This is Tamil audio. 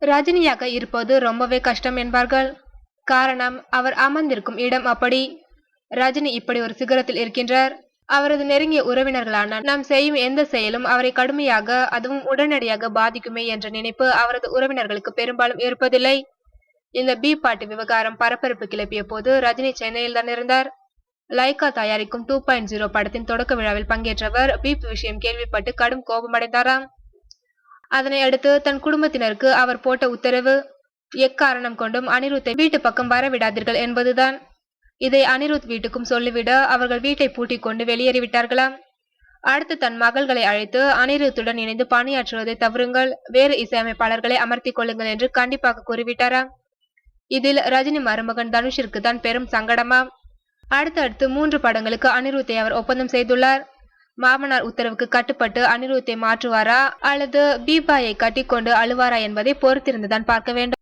ரஜினியாக இருப்பது ரொம்பவே கஷ்டம் என்பார்கள். காரணம், அவர் அமர்ந்திருக்கும் இடம் அப்படி. ரஜினி இப்படி ஒரு சிகரத்தில் இருக்கின்றார். அவரது நெருங்கிய உறவினர்களான நாம் செய்யும் எந்த செயலும் அவரை கடுமையாக, அதுவும் உடனடியாக பாதிக்குமே என்ற நினைப்பு அவரது உறவினர்களுக்கு பெரும்பாலும் இருப்பதில்லை. இந்த பி பாட்டு விவகாரம் பரபரப்பு கிளப்பிய போது ரஜினி சென்னையில் தான் இருந்தார். லைகா தயாரிக்கும் 2.0 படத்தின் தொடக்க விழாவில் பங்கேற்றவர் பீப் விஷயம் கேள்விப்பட்டு கடும் கோபமடைந்தாராம். அதனை அடுத்து தன் குடும்பத்தினருக்கு அவர் போட்ட உத்தரவு, எக்காரணம் கொண்டும் அனிருத்தை வீட்டு பக்கம் வரவிடாதீர்கள் என்பதுதான். இதை அனிருத் வீட்டுக்கும் சொல்லிவிட அவர்கள் வீட்டை பூட்டிக் கொண்டு வெளியேறிவிட்டார்களாம். அடுத்து தன் மகள்களை அழைத்து அனிருத்துடன் இணைந்து பணியாற்றுவதை தவறுங்கள், வேறு இசையமைப்பாளர்களை அமர்த்திக் கொள்ளுங்கள் என்று கண்டிப்பாக கூறிவிட்டாராம். இதில் ரஜினி மருமகன் தனுஷிற்கு தான் பெரும் சங்கடமாம். அடுத்தடுத்து 3 படங்களுக்கு அனிருத்தை அவர் ஒப்பந்தம் செய்துள்ளார். மாமனார் உத்தரவுக்கு கட்டுப்பட்டு அனிருத்தை மாற்றுவாரா அல்லது பீபாயை கட்டிக்கொண்டு அழுவாரா என்பதை பொறுத்திருந்துதான் பார்க்க வேண்டும்.